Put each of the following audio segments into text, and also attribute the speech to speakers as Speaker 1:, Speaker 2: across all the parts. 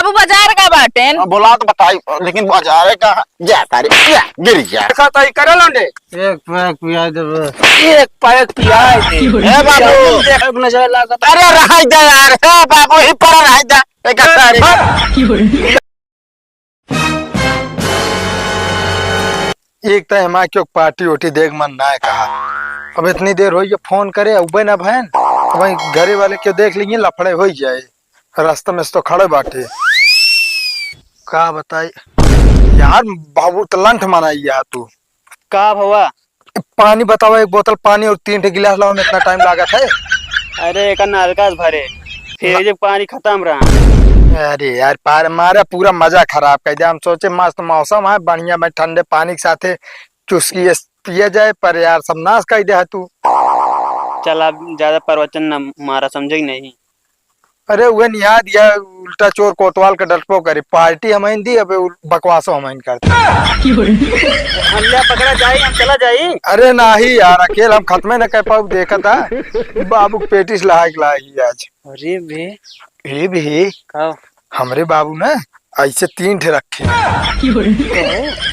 Speaker 1: बाबू बाजार का बाटे
Speaker 2: बोला तो बताई, लेकिन बाजार का जाता रे गिर गया
Speaker 3: तई करे लौंडे
Speaker 4: एक पैक पिया देबे।
Speaker 3: एक पैक पियाए दे
Speaker 2: ए बाबू
Speaker 3: देख नजर लागत
Speaker 2: अरे रह जा यार, हे बाबू ही पर रह जा एक सारी
Speaker 4: एक तो हमारे क्यों पार्टी उठी देख मन ना है कहा। अब इतनी देर हो ये फोन करे उबे ना बहन, वही घरे वाले क्यों देख लेंगे लफड़े हो जाए। रास्ते में तो खड़े बाटे का बताई यार। बाबू तो लंठ मनाई यार तू
Speaker 3: का भवा।
Speaker 4: पानी बताओ, एक बोतल पानी और 3 गिलास लाओ में इतना टाइम लागत है।
Speaker 3: अरे एक नलका भरे फिर जब पानी खत्म रहा।
Speaker 4: अरे यार पार मारा पूरा मजा खराब कर दिया। हम सोचे मस्त मौसम है बढ़िया में ठंडे पानी के साथ चुस्की पिया जाए, पर यार सब नाश कर दिया तू।
Speaker 3: चल आप ज्यादा प्रवचन न मारा, समझे नहीं।
Speaker 4: अरे वह निहा दिया उल्टा चोर कोतवाल का डरपो करे। पार्टी हमें दी, अब बकवासो हमें करते।
Speaker 3: हल्ला पकड़ा जाए हम चला जाए।
Speaker 4: अरे नाही यार अकेले हम खत्मे न कर पाऊ। देखा था बाबू पेटिस लायक लाई आज।
Speaker 3: अरे बे
Speaker 4: ये भी
Speaker 3: का
Speaker 4: हमरे बाबू ने ऐसे 3 ठे रखे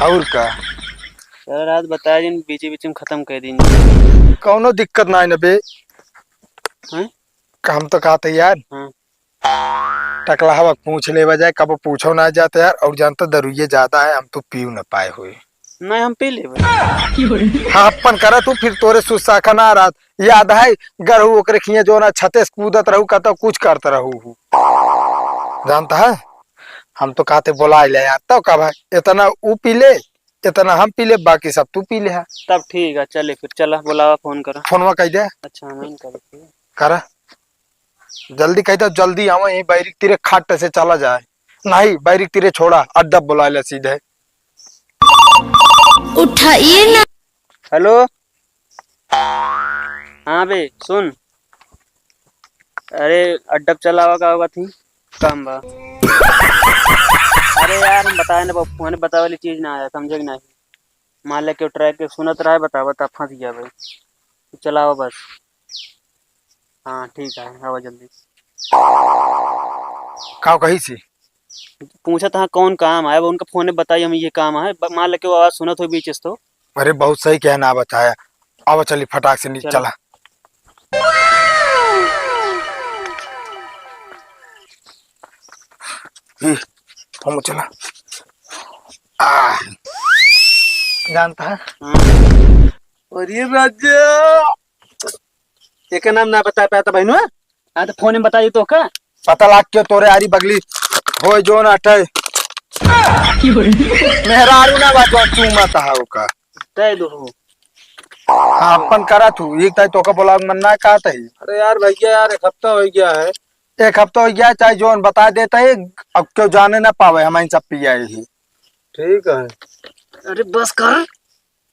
Speaker 4: और का।
Speaker 3: सर रात बताया जिन बीच बीच में खत्म कर दिन।
Speaker 4: कौनो दिक्कत ना है न बे।
Speaker 3: हैं?
Speaker 4: हम तो कहते यार
Speaker 3: हाँ।
Speaker 4: टकला हवा पूछ ले बजाय कब पूछो ना जाते यार। और जानता दरुये ज्यादा है, हम तो पीऊ न पाए हुए।
Speaker 3: नहीं हम पी ले
Speaker 4: हाँ अपन करा तू फिर तोरे सुसाखा ना रात याद है गरहू ओकरे खिया जो ना छते से कूदत रहू कहता कुछ करता रहू। जानता है हम तो कहते बोला ले यार तो कब है इतना ऊ पी ले इतना हम पी ले बाकी सब तू पी ले है।
Speaker 3: तब ठीक है चले फिर चला बुलावा फोन करा।
Speaker 4: फोनवा कह दे।
Speaker 3: अच्छा हम कर
Speaker 4: करा जल्दी कहता जल्दी आवा यही बैरिक तीरे खाट से चला जाए। नहीं बैरिक तीरे छोड़ा अड्डा बुला ले सीधे।
Speaker 1: उठाइए ना।
Speaker 3: हेलो हाँ बे सुन। अरे अड्डा चला हुआ का होगा थी काम बा। अरे यार हम बताए ना फोन बता वाली चीज ना आया, समझे कि नहीं। मान ले क्यों ट्रैक के सुनत रहा है बता बता फंस गया भाई। चलाओ बस। हाँ ठीक है आओ जल्दी।
Speaker 4: का कही सी
Speaker 3: पूछा था कौन काम है, उनका फोन में बताइए हम ये काम है। मान ले क्यों आवाज सुनत हो बीच तो।
Speaker 4: अरे बहुत सही क्या ना बताया। अब चली फटाक से नीचे चला। हम चला जानता है।
Speaker 3: अरे राजा एक नाम ना बता पाया था बहनू। हाँ तो फोन में बताइए तो का
Speaker 4: पता लाग क्यों तोरे आरी बगली हो जो ना अटे मेहरारू ना बात चूमा था का
Speaker 3: तय दो।
Speaker 4: हाँ अपन करा तू एक ताई तो का बोला मन ना का तही।
Speaker 5: अरे यार भैया यार 1 हफ्ता हो गया है।
Speaker 4: 1 हफ्ता हो गया चाहे जोन बता देता है। अब क्यों जाने ना पावे हमारी सब पिया ही।
Speaker 5: ठीक है।
Speaker 3: अरे बस कर।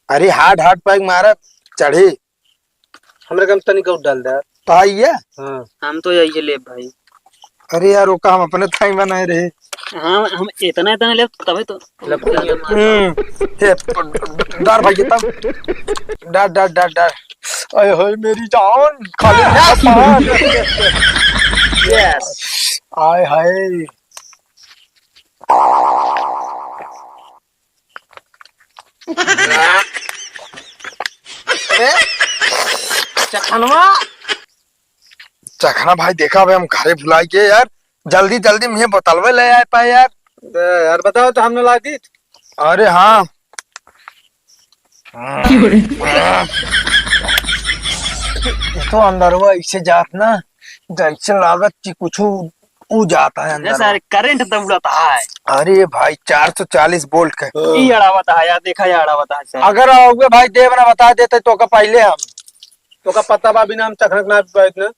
Speaker 4: अरे हार्ड हार्ड पैग मारा चढ़ी
Speaker 5: हमरे कम तनिक और डाल दे।
Speaker 4: तो आइए।
Speaker 5: हाँ
Speaker 3: हम तो यही ले भाई।
Speaker 4: अरे यार ओका हम अपने थाई बनाए रहे।
Speaker 3: हाँ हम इतना इतना ले तभी तो
Speaker 4: डर भाई तब डर डर डर डर। अरे होय मेरी जान खाली यस आय हाय। चखना भाई देखा भाई हम घरे भुला गए यार। जल्दी जल्दी मुझे बोतलवे ले आए पाए यार।
Speaker 5: यार बताओ तो हमने ला दी।
Speaker 4: अरे हाँ तो अंदर हुआ इसे जात ना जैसे लागत की कुछ ऊ जाता है अंदर।
Speaker 3: सारे करंट दौड़ता है।
Speaker 4: अरे भाई 440 वोल्ट का
Speaker 3: ये अड़ावता है यार, देखा ये अड़ावता है।
Speaker 4: अगर आओगे भाई देव ना बता देते तो का पहले हम
Speaker 5: तो का पता बा बिना हम चखनक ना बैठ ना।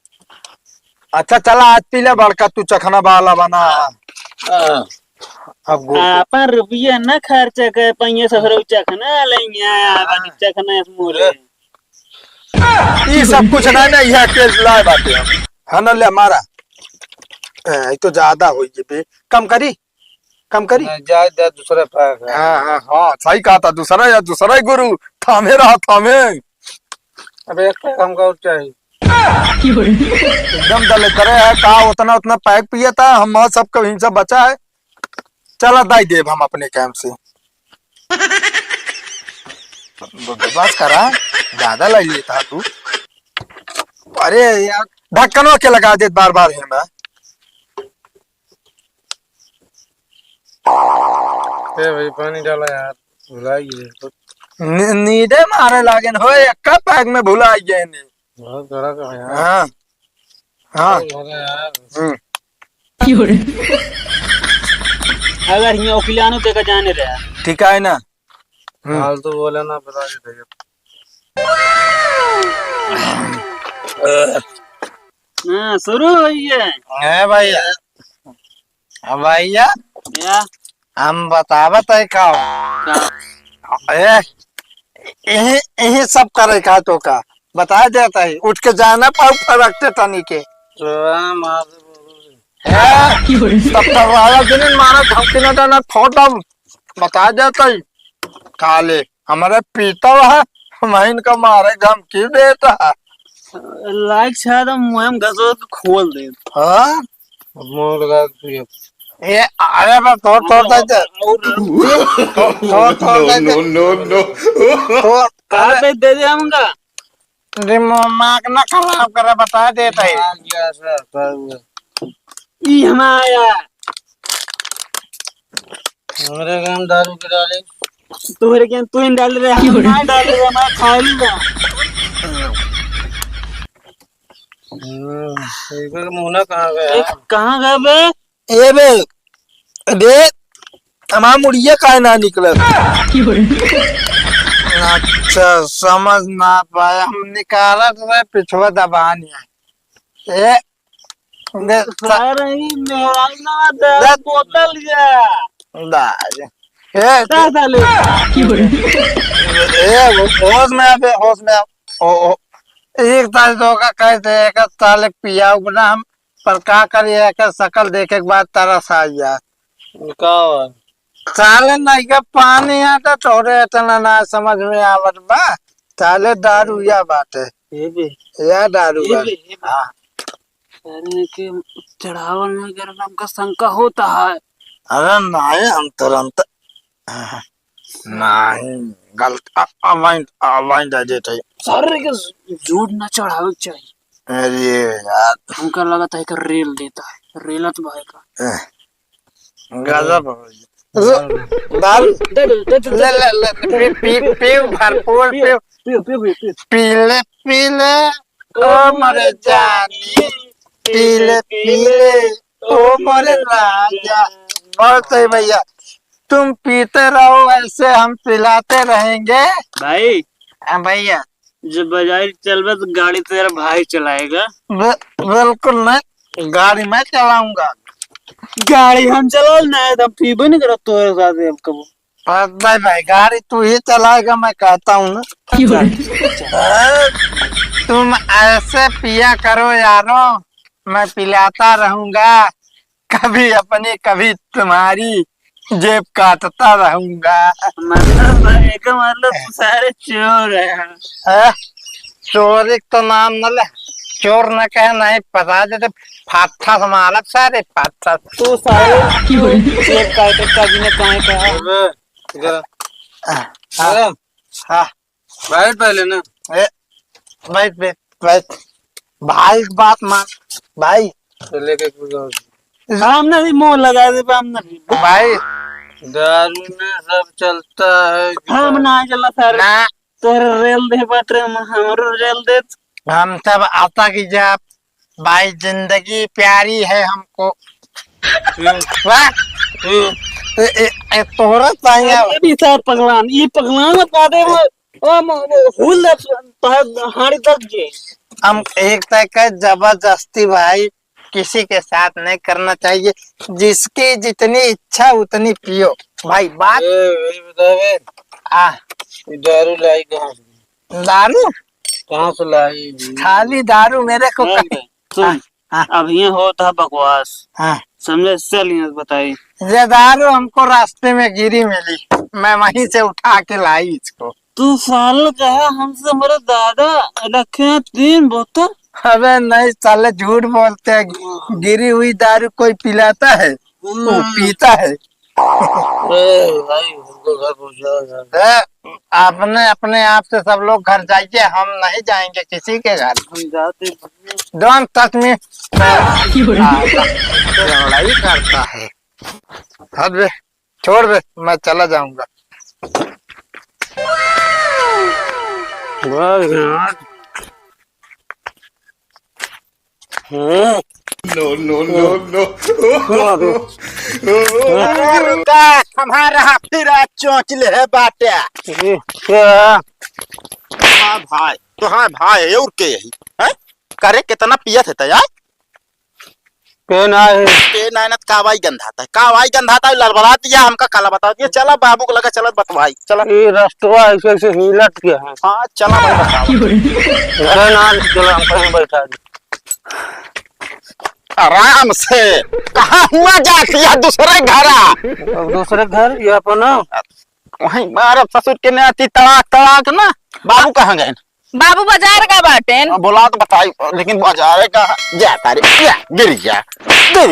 Speaker 4: अच्छा चला आज पी ले बड़का तू चखना वाला बना। अब
Speaker 3: अपन रुपया न खर्च कर पैया सफर चखना लेंगे चखना मोरे।
Speaker 4: ये सब कुछ ना यह केस लाए बातें हम है ना ले हमारा तो ज्यादा हो बे। कम करी कम करी
Speaker 5: जा जा दूसरा पैक है।
Speaker 4: हाँ हाँ हाँ सही कहा था। दूसरा या दूसरा ही गुरु थामे रहा थामे।
Speaker 5: अब एक पैक हमको और चाहिए।
Speaker 4: एकदम दले करे है कहा उतना उतना पैक पिया था हम सब कहीं से बचा है चला दाई देव हम अपने काम से बस करा ज्यादा लग लेता तू। अरे यार ढक्कनों के लगा दे बार बार है मैं।
Speaker 5: भाई पानी डाला यार, भुलाइए।
Speaker 4: नीडे मारे लागेन हो एक्का पैक में भुला गए ने।
Speaker 5: बहुत बड़ा का यार।
Speaker 4: हाँ हाँ
Speaker 5: यार
Speaker 3: अगर यहाँ ओकिलानो ते का जाने रहा
Speaker 4: ठीक है ना।
Speaker 5: हाल तो बोले ना बता देते।
Speaker 3: हाँ शुरू हुई है
Speaker 4: भैया भैया
Speaker 3: या
Speaker 4: हम बतावत है का यही सब करे का तो का बता देता है उठ के जाना पाऊ फरकते तनी के तब तक वाला दिन मारा धमकी न देना फोटो बता देता है काले हमारे पीता है महीन का मारे धमकी देता है।
Speaker 3: लाइक शायद हम मुहिम घसो के खोल दे।
Speaker 4: हाँ
Speaker 5: मुंह लगा दिया।
Speaker 4: ये अरे बस थोड़ देते तो
Speaker 3: काटे दे दे हमका
Speaker 4: दिमाग न खराब करे बता देता है।
Speaker 3: ई हमारा
Speaker 5: मेरे काम दारू के डाले
Speaker 3: तोहरे के तू इन डाल रहे हम ना डाल रहे मैं खा लूंगा।
Speaker 5: मुन्ना कहाँ गया?
Speaker 3: कहाँ गए बे?
Speaker 4: ए बे अबे हमारा मुड़िया का ना निकला। अच्छा समझ ना पाया हम निकाला तो पिछवा दबानी है।
Speaker 3: सारे ही मेरा ना दे बोतल गया
Speaker 4: ए होश में आवे होश में ओ एक ताल तो का कहते एक ताले पिया बना हम पर का करिए एक शकल देखे के बाद तरस आ गया साले नहीं का पानी आता थोड़े इतना ना समझ में आवत बा साले दारू या बात है या दारू हाँ
Speaker 3: अरे के चढ़ावा नहीं करना हमका शंका होता है।
Speaker 4: अरे नहीं हम तुरंत नहीं गलत अवाइन दे देते
Speaker 3: सारे के झूठ ना चढ़ावे चाहिए।
Speaker 4: अरे यार
Speaker 3: हमका लगा था कि रेल देता है रेलत भाई का
Speaker 4: गजब दारू ले ले ले पी पी भरपूर पी पीले पीले ओ मरे जानी पीले पीले ओ मरे राजा। बहुत सही भैया तुम पीते रहो ऐसे हम पिलाते रहेंगे
Speaker 3: भाई।
Speaker 4: भैया
Speaker 3: जब बाजार चलबे तो गाड़ी तेरा भाई चलाएगा।
Speaker 4: बिल्कुल नहीं गाड़ी मैं चलाऊंगा।
Speaker 3: गाड़ी हम चला नहीं तो पीबे नहीं करो तुम्हारे साथ अब कब
Speaker 4: भाई भाई गाड़ी तू ही चलाएगा मैं कहता हूँ ना। तुम ऐसे पिया करो यारो मैं पिलाता रहूंगा कभी अपनी कभी तुम्हारी जेब काटता रहूंगा।
Speaker 3: मतलब सारे चोर है।
Speaker 4: चोरी तो नाम न ले चोर न कहे नहीं पता देते फाटा हमारा सारे फाटा
Speaker 3: तू सारे जेब काटे कभी ने कहा
Speaker 4: हाँ
Speaker 5: बैठ पहले ना।
Speaker 4: बैठ बैठ बैठ भाई बात मान भाई
Speaker 5: लेके
Speaker 3: हमने भी मुंह लगा दे हमने भी
Speaker 4: भाई
Speaker 5: दारू में सब चलता है।
Speaker 3: हम ना चला सर
Speaker 4: ना
Speaker 3: तोरे रेल दे बाटे हमरो रेल दे।
Speaker 4: हम सब आता की जब भाई जिंदगी प्यारी है हमको वाह तोहरा चाहिए
Speaker 3: ये भी सर पगलान ये पगलान बता दे वो हुल हाड़ी तक जे
Speaker 4: हम एक तय का जबरदस्ती भाई किसी के साथ नहीं करना चाहिए जिसकी जितनी इच्छा उतनी पियो भाई बात
Speaker 5: बतावे
Speaker 4: आ
Speaker 5: दारू लाई कहाँ से?
Speaker 4: दारू
Speaker 5: कहाँ से लाई?
Speaker 4: खाली दारू मेरे को
Speaker 3: सुन
Speaker 4: हाँ।
Speaker 3: अब ये होता बकवास
Speaker 4: हाँ
Speaker 3: समझे चलिए बताइए।
Speaker 4: ये दारू हमको रास्ते में गिरी मिली मैं वहीं से उठा के लाई इसको।
Speaker 3: तू साल कहा हमसे हमारे दादा रखे 3 बोतल।
Speaker 4: अबे नहीं साले झूठ बोलते हैं गिरी हुई दारू कोई पिलाता है वो पीता है
Speaker 5: भाई हमको घर पहुंचा
Speaker 2: ए, अपने अपने आप से सब लोग घर जाइए, हम नहीं जाएंगे किसी के घर।
Speaker 3: हम जाते
Speaker 2: डोंट टच मी। लड़ाई करता है।
Speaker 4: हट बे, छोड़ बे, मैं चला जाऊंगा।
Speaker 2: हमारा फिर चोंच ले है बाटे। हाँ भाई, तो हाँ भाई और के यही है करे कितना पियत है यार।
Speaker 5: पेन आए
Speaker 2: के नानत कावाई गंधाता है, कावाई गंधाता है, लड़बड़ा दिया हमका काला बता दिया। चला बाबू को लगा चलत बतवाई चला।
Speaker 5: ये रास्ता ऐसे ऐसे हिलत के है
Speaker 2: हाँ चला भाई बताओ।
Speaker 5: घर ना चलो हम कहीं बैठा दे
Speaker 2: आराम से कहाँ हुआ जाती है दूसरे घरा।
Speaker 5: अब दूसरे घर ये अपना
Speaker 2: वहीं बार ससुर के ने आती तड़ाक तड़ाक ना। बाबू कहाँ गए?
Speaker 1: बाबू बाजार का बाटे
Speaker 2: बोला तो बताई, लेकिन बाजार कहाँ जाता रे? गिर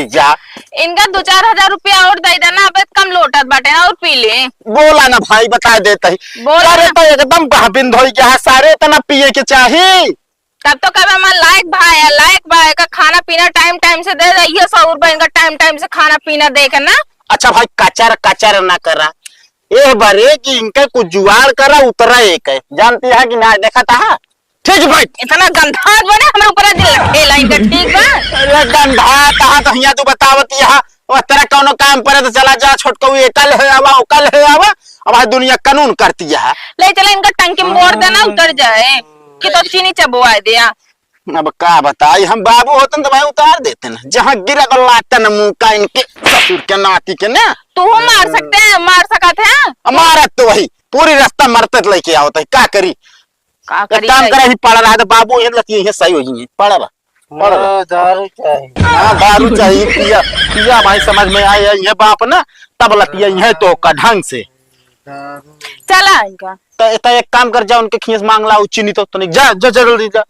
Speaker 2: जा।
Speaker 1: इनका 2-4 हजार रुपया और दे देना, अब कम लोटत बाटे और पी ले।
Speaker 2: बोला ना भाई बता देता ही।
Speaker 1: बोला
Speaker 2: अरे
Speaker 1: ना।
Speaker 2: तो एकदम बिंद हो गया है, सारे इतना पिए के चाहिए।
Speaker 1: तब तो कब हमारा लायक भाई का खाना पीना टाइम टाइम से दे रही है। 100 रुपए इनका टाइम टाइम से खाना पीना दे के ना।
Speaker 2: अच्छा भाई कचर ना करा ये बरे कि इनके कुछ जुआड़ करा उतरा एक है, जानती है कि ना? देखा था ठीक भाई।
Speaker 1: इतना गंधा बने हमारे ऊपर दिल खेला इनका, ठीक बा?
Speaker 2: अरे गंधा कहा तो यहाँ तू बतावत यहाँ वो तेरा कौनो काम पर तो चला जा छोटको ये कल है आवा वो कल है आवा। अब भाई दुनिया कानून करती है।
Speaker 1: ले चला इनका टंकी में बोर देना, उतर जाए कि तो चीनी चबुआ दिया।
Speaker 2: अब क्या बताई, हम बाबू होते तो भाई उतार देते ना। जहाँ गिरा को लातन मुंह का इनके ससुर के नाती के ना।
Speaker 1: तू मार सकते हैं, मार सका थे।
Speaker 2: हमारा तो वही पूरी रास्ता मरते लेके आओ तो क्या करी।
Speaker 1: का
Speaker 2: एक
Speaker 1: करी
Speaker 2: काम
Speaker 1: भाई?
Speaker 2: करे ही पड़ रहा है तो बाबू ये लती है सही हो जाएंगे पड़ा रहा।
Speaker 5: दारू चाहिए
Speaker 2: हाँ दारू चाहिए पिया पिया भाई समझ में आया ये बाप ना तब लती है तो का ढंग से।
Speaker 1: चला इनका
Speaker 2: तो एक काम कर जा उनके खींच मांग ला चीनी तो नहीं जा जा जल्दी जा।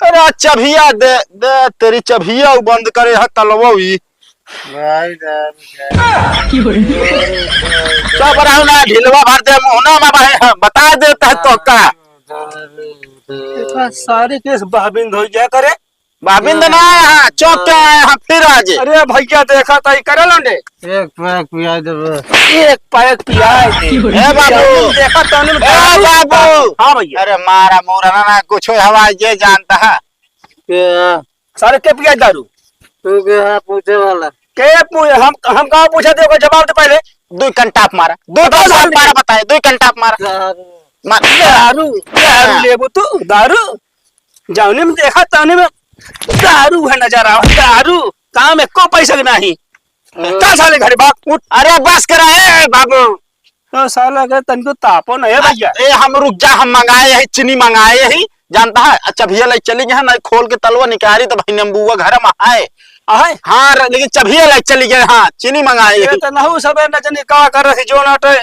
Speaker 2: अरे चभिया दे दे तेरी चभिया वो बंद करे है तलवा हुई सब रहा ना ढिलवा भर दे मुहना में भाई बता देता है तो का
Speaker 5: सारे केस बाबिंद हो जाए करे
Speaker 2: बाबिंद ना हाँ चौक के आए हम फिर आज।
Speaker 5: अरे भैया देखा था करे लौंडे एक पैक पिया दे एक पैक पिया दे
Speaker 2: ए बाबू
Speaker 5: देखा तो
Speaker 2: ए बाबू।
Speaker 5: हाँ भैया
Speaker 2: अरे मारा मोरा ना कुछ हवा ये जानता है।
Speaker 5: सारे के पिया दारू तू के पूछे वाला के हम कहाँ पूछा थे जवाब दे पहले
Speaker 2: 2 घंटा मारा 2 मारा बताए 2 घंटा मारा
Speaker 5: दारू दारू लेबू तू दारू जाने में देखा ताने में दारू है नजर आ दारू काम में को पैसा नहीं कहाँ साले घर बाप उठ
Speaker 2: अरे बस करा है बाबू।
Speaker 5: तो साला के तनको तापो नहीं है भैया
Speaker 2: ए हम रुक जा हम मंगाए है चीनी मंगाए है जानता है। अच्छा भैया ले चली गए ना खोल के तलवा निकाली तो भाई नंबुआ घर में आए
Speaker 5: आहे
Speaker 2: हाँ लेकिन चभिया ले चली गए। हाँ चीनी मंगाए
Speaker 5: ये तो नहु सब न जाने का कर रही जो नाटे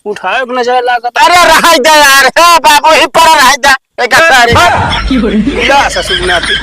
Speaker 5: उठाए न जाए लागत
Speaker 2: अरे रह जा यार हे बाबू ही पर रह जा एक
Speaker 5: ससुर नाती